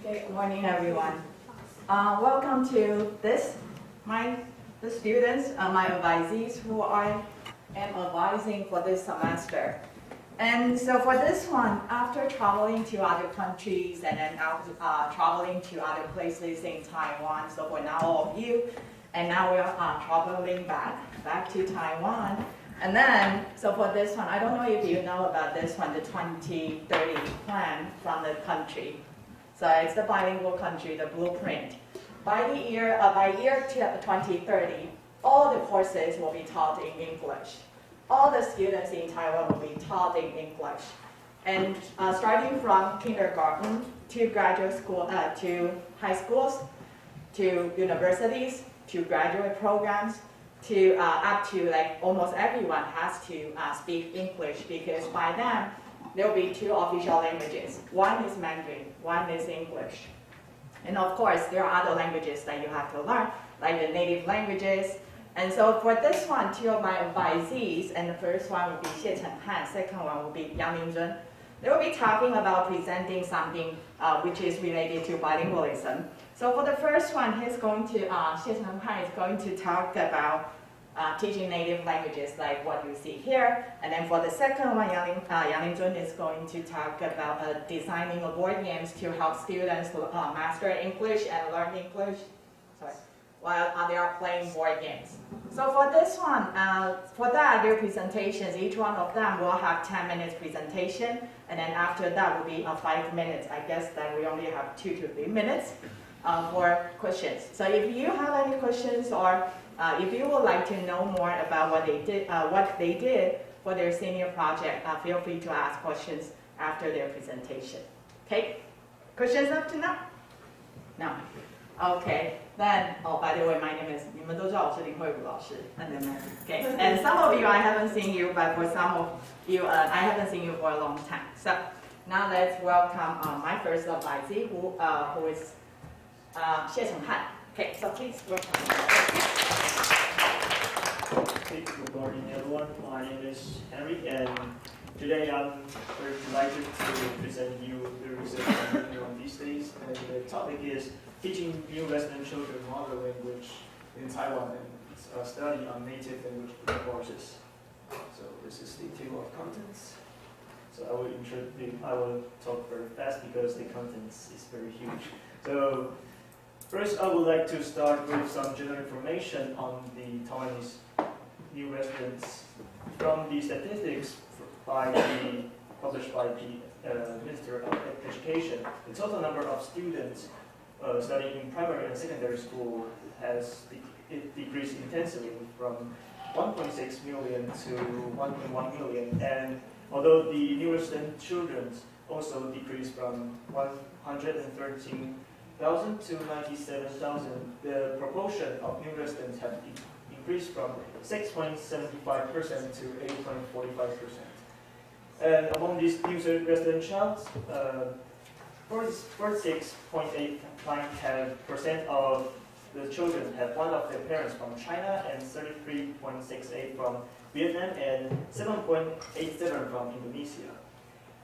Okay, good morning, everyone. Welcome to the students, my advisees who I am advising for this semester. And so for this one, after traveling to other countries and then traveling to other places in Taiwan, so for now all of you, and now we are traveling back to Taiwan. And then, so for this one, I don't know if you know about this one, the 2030 plan from the country. So it's the bilingual country, the blueprint. By year 2030, all the courses will be taught in English. All the students in Taiwan will be taught in English. And starting from kindergarten to graduate school, to high schools, to universities, to graduate programs, to up to like almost everyone has to speak English, because by then there will be two official languages. One is Mandarin, one is English. And of course, there are other languages that you have to learn, like the native languages. And so for this one, two of my advisees, and the first one will be Xie Chenghan, second one will be Yang Lingjun. They will be talking about presenting something which is related to bilingualism. So for the first one, Xie Chenghan is going to talk about teaching native languages like what you see here. And then for the second one, Yang Lingjun is going to talk about designing board games to help students to master English and learn English while they are playing board games. So for this one, for that, their presentations, each one of them will have 10 minutes presentation, and then after that will be 5 minutes. I guess that we only have 2 to 3 minutes for questions. So if you have any questions, or if you would like to know more about what they did for their senior project, feel free to ask questions after their presentation. Okay? Questions up to now? No. Okay. Then, by the way, my name is, 你们都知道我是林慧茹老师. Okay. And some of you, I haven't seen you, but for some of you, I haven't seen you for a long time. So now let's welcome my first advisee, who is Xie Chenghan. Okay, so please welcome. Hey, good morning, everyone. My name is Henry, and today I'm very delighted to present you the research I'm doing on these days. And the topic is teaching new resident children mother language in Taiwan, and it's a study on native language courses. So this is the table of contents. So I will talk very fast because the contents is very huge. So first, I would like to start with some general information on the Taiwanese new residents. From the statistics published by the Minister of Education, the total number of students studying in primary and secondary school has decreased intensively from 1.6 million to 1.1 million. And although the new resident children also decreased from 113,000 to 97,000, the proportion of new residents have increased from 6.75% to 8.45%. And among these new resident children, 46.89% of the children have one of their parents from China, and 33.68% from Vietnam, and 7.87% from Indonesia.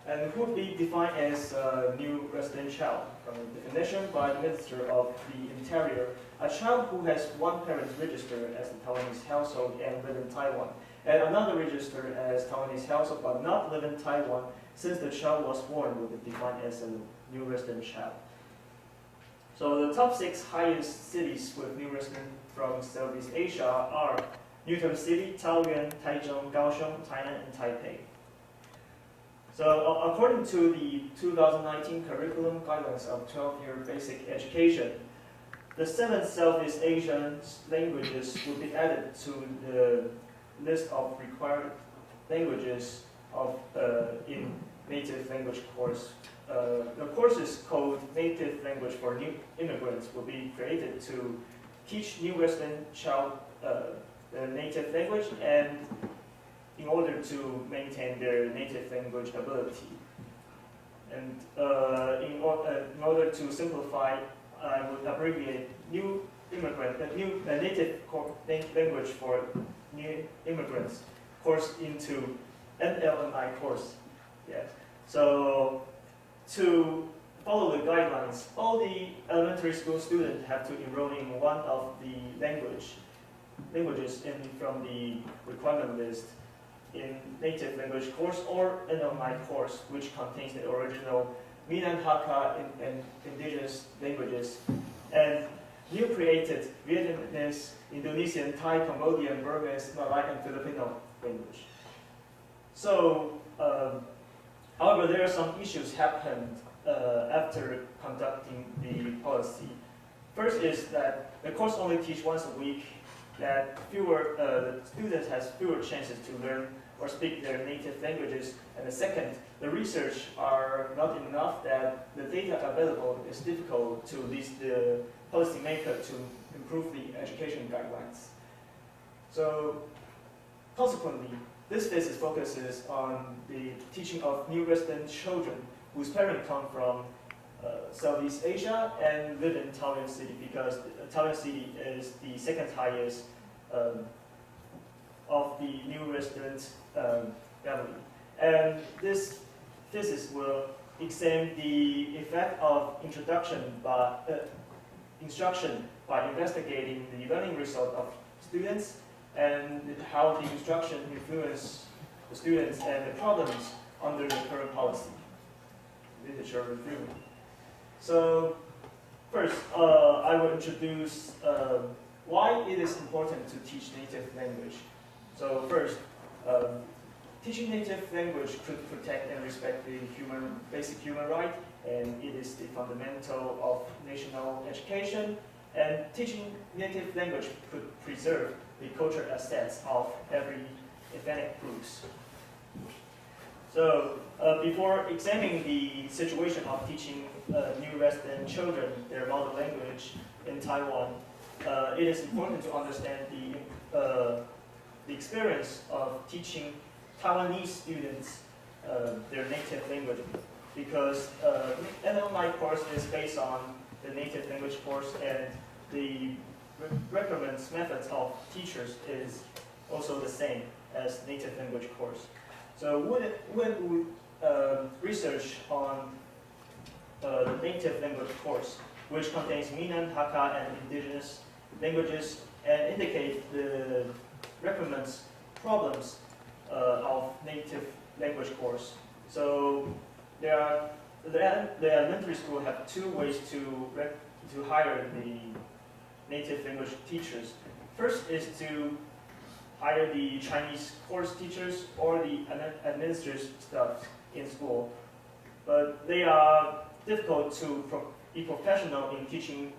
And who would be defined as a new resident child? From the definition by the Minister of the Interior, a child who has one parent registered as the Taiwanese household and live in Taiwan, and another registered as Taiwanese household but not live in Taiwan since the child was born, will be defined as a new resident child. So the top 6 highest cities with new residents from Southeast Asia are Newton City, Taoyuan, Taichung, Kaohsiung, Tainan, and Taipei. So according to the 2019 curriculum guidelines of 12-year basic education, the 7 Southeast Asian languages will be added to the list of required languages in native language course. The courses called Native Language for New Immigrants will be created to teach new resident child the native language, and in order to maintain their native language ability. And in order to simplify, I would abbreviate new native language for new immigrants course into NLMI course. Yeah. So to follow the guidelines, all the elementary school students have to enroll in one of the languages from the requirement list in native language course or an online course, which contains the original Minang, Hakka, and indigenous languages, and new created Vietnamese, Indonesian, Thai, Cambodian, Burmese, Malay, and Filipino language. So, however, there are some issues happened after conducting the policy. First is that the course only teach once a week, that the students has fewer chances to learn or speak their native languages. And the second, the research are not enough, that the data available is difficult to lead the policymaker to improve the education guidelines. So consequently, this thesis focuses on the teaching of new resident children whose parents come from Southeast Asia and live in Taiwan City, because Taiwan City is the second highest of the new resident family. And this thesis will examine the effect of instruction by investigating the learning result of students and how the instruction influence the students and the problems under the current policy. Literature review. So first, I will introduce why it is important to teach native language. So first, teaching native language could protect and respect the basic human right, and it is the fundamental of national education. And teaching native language could preserve the cultural assets of every ethnic groups. So before examining the situation of teaching new resident children their mother language in Taiwan, it is important to understand the experience of teaching Taiwanese students their native language, because an online course is based on the native language course, and the requirements methods of teachers is also the same as native language course. So when we research on the native language course, which contains Minang, Hakka, and indigenous languages, and indicate the requirements problems of native language course. So the elementary school have two ways to hire the native language teachers. First is to hire the Chinese course teachers or the administrative staff in school, but they are difficult to be professional in teaching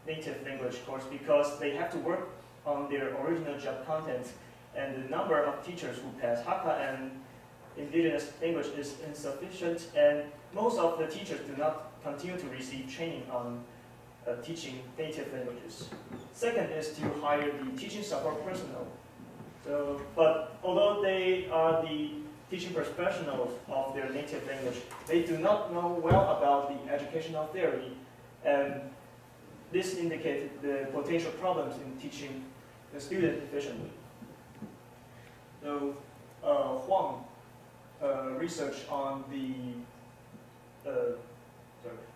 native language course because they have to work on their original job content, and the number of teachers who pass Hakka and indigenous language is insufficient, and most of the teachers do not continue to receive training on teaching native languages. Second is to hire the teaching support personnel. So, but although they are the teaching professionals of their native language, they do not know well about the educational theory, and this indicated the potential problems in teaching the student efficiently. So, Huang research on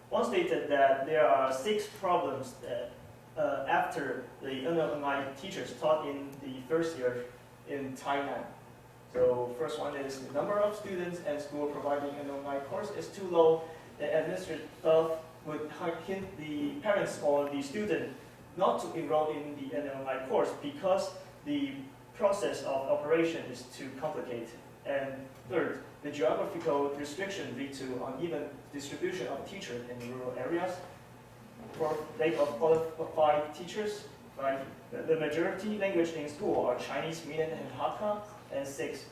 Huang stated that there are 6 problems that after the NLMI teachers taught in the first year in Thailand. So first one is the number of students and school providing NLMI course is too low. The administrative staff would hint the parents or the student not to enroll in the NLMI course because the process of operation is too complicated. And third, the geographical restriction lead to uneven distribution of teachers in rural areas. For lack of qualified teachers, right? The majority language in school are Chinese, Minang, and Hakka. And 6,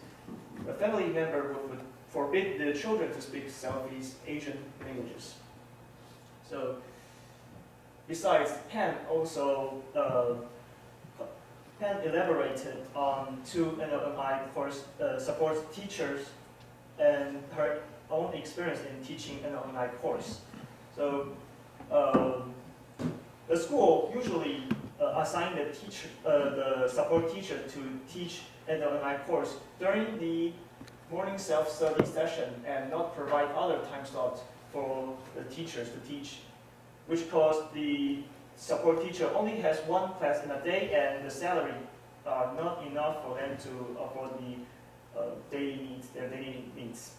a family member would forbid the children to speak Southeast Asian languages. So, besides, Pan elaborated on 2 NLMI course supports teachers and her own experience in teaching NLMI course. So, the school usually assign the support teacher to teach NLMI course during the morning self-study session and not provide other time slots for the teachers to teach, which caused the support teacher only has one class in a day, and the salary are not enough for them to afford their daily needs.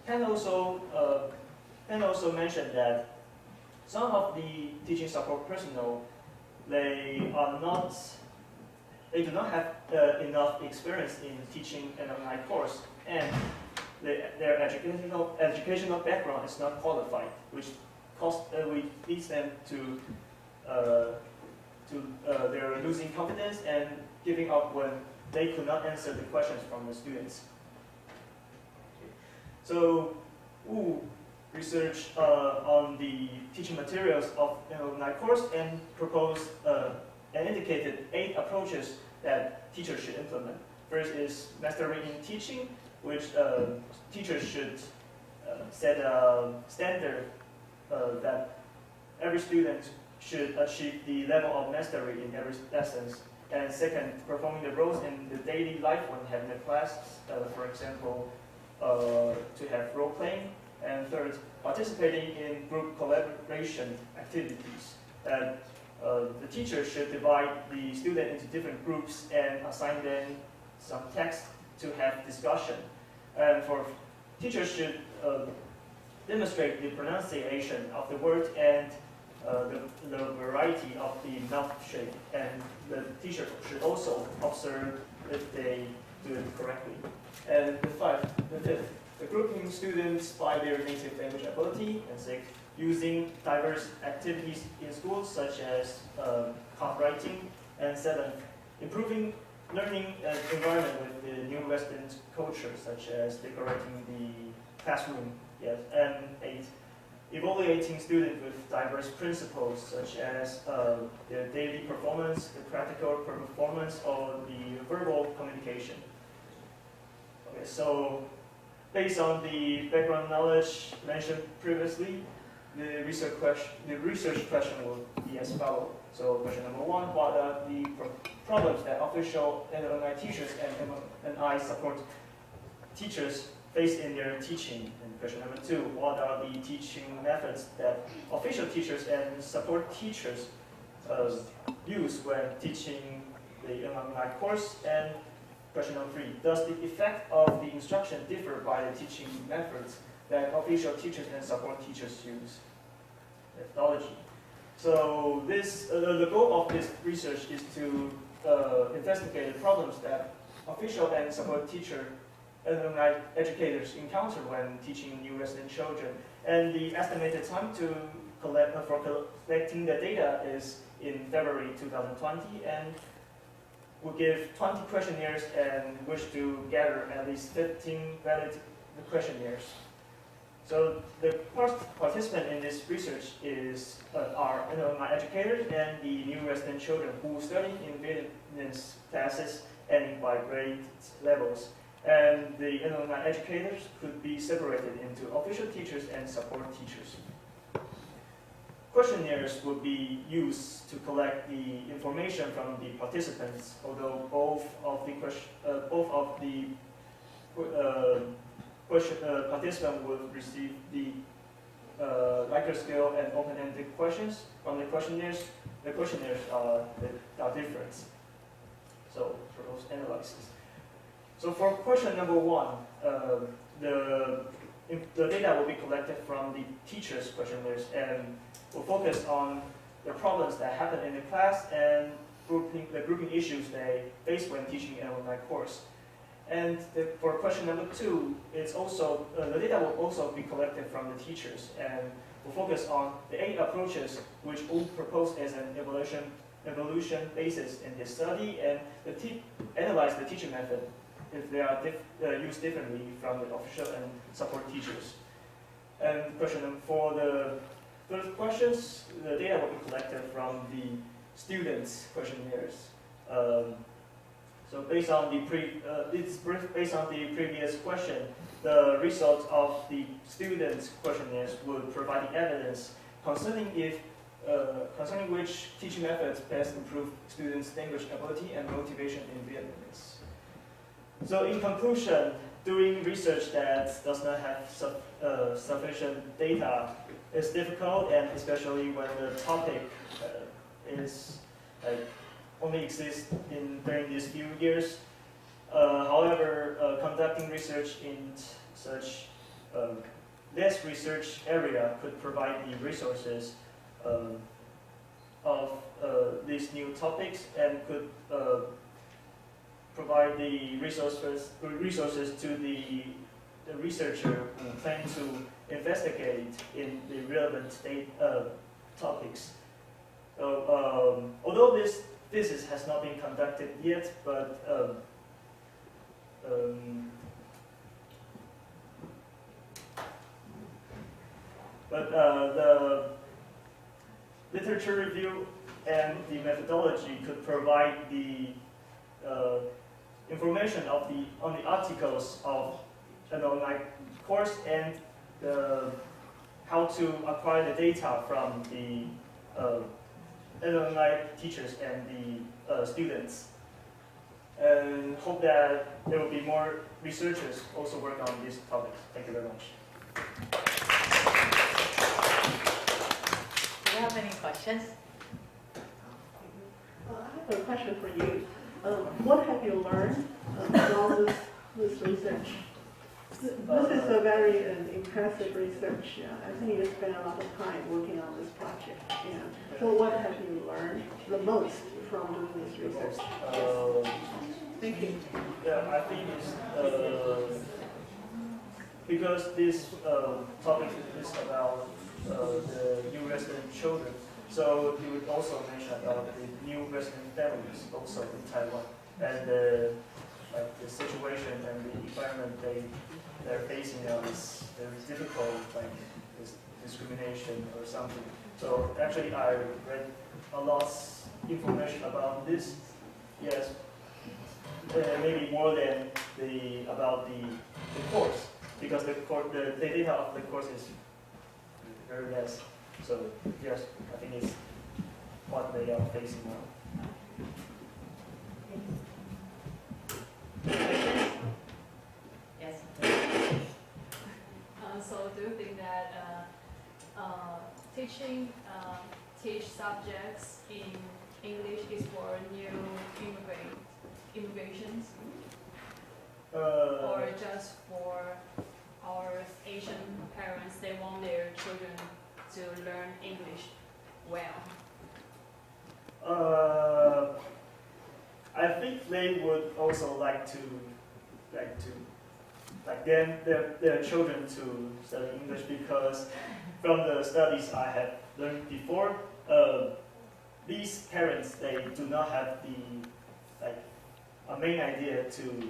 Can also mention that some of the teaching support personnel, they do not have enough experience in teaching an online course, and their educational background is not qualified, which leads them to their losing confidence and giving up when they could not answer the questions from the students. So, Wu researched on the teaching materials of an online course and proposed and indicated 8 approaches that teachers should implement. First is mastery in teaching, which teachers should set a standard that every student should achieve the level of mastery in every lesson. And second, performing the roles in the daily life when having a class, for example, to have role playing. And third, participating in group collaboration activities. The teacher should divide the student into different groups and assign them some text to have discussion. And for teachers should demonstrate the pronunciation of the word and the variety of the mouth shape. And the teacher should also observe if they do it correctly. And the fifth, the grouping students by their native language ability. And sixth, using diverse activities in schools such as copywriting. And seventh, improving learning environment with the new Western culture, such as decorating the classroom. Yes. And eighth, evaluating students with diverse principles, such as their daily performance, the practical performance, or the verbal communication. Okay, so based on the background knowledge mentioned previously, the research question will be as follows. So question number 1, what are the problems that official and online teachers and I support teachers face in their teaching? And question number 2, what are the teaching methods that official teachers and support teachers use when teaching the online course? And question number 3, does the effect of the instruction differ by the teaching methods that official teachers and support teachers use? Methodology. So the goal of this research is to investigate the problems that official and support teacher and online educators encounter when teaching new resident children. And the estimated time to for collecting the data is in February 2020, and we'll give 20 questionnaires and wish to gather at least 15 valid questionnaires. So the first participant in this research are online educators and the new resident children who study in Vietnamese classes and by grade levels. And the online educators could be separated into official teachers and support teachers. Questionnaires would be used to collect the information from the participants, although both of the participant would receive the Likert scale and open-ended questions from the questionnaires. The questionnaires are different. So for those analyses. So for question number 1, the data will be collected from the teachers' questionnaires and will focus on the problems that happen in the class and the grouping issues they face when teaching an online course. And for question number 2, it's also the data will also be collected from the teachers and will focus on the 8 approaches which will propose as an evolution basis in this study, and analyze the teaching method if they are used differently from the official and support teachers. And for the third questions, the data will be collected from the students' questionnaires. So based on the previous question, the results of the students' questionnaires would provide the evidence concerning which teaching methods best improve students' language ability and motivation in Vietnamese. So in conclusion, doing research that does not have sufficient data is difficult, and especially when the topic is only exists during these few years. However, conducting research in such less research area could provide the resources of these new topics, and could provide the resources to the researcher who plan to investigate in the relevant topics. So, although this thesis has not been conducted yet, but the literature review and the methodology could provide the information on the articles of an online course, and how to acquire the data from the online teachers and the students. And hope that there will be more researchers also work on this topic. Thank you very much. Do you have any questions? I have a question for you. What have you learned about this research? This is a very impressive research. I think you spent a lot of time working on this project. So what have you learned the most from doing this research? Thank you. Yeah, I think it's because this topic is about the new resident children. So you would also mention about the new resident families also in Taiwan, and the situation and the environment they're facing now is very difficult, like this discrimination or something. So actually, I read a lot of information about this. Yes, maybe more than about the course, because the data of the course is very less. So yes, I think it's what they are facing now. Yes. So do you think that teach subjects in English is for new immigrations, or just for our Asian parents? They want their children to learn English well. I think they would also like their children to study English, because from the studies I have learned before, these parents, they do not have a main idea to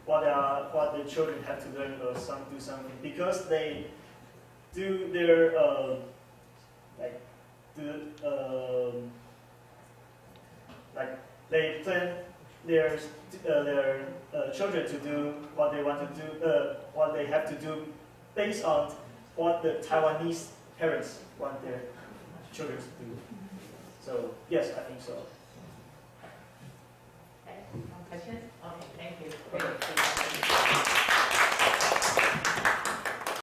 what the children have to learn or do something, because they do their they plan their children to do what they want to do, what they have to do, based on what the Taiwanese parents want their children to do. So yes, I think so. Okay. Questions? Okay, thank you. Great.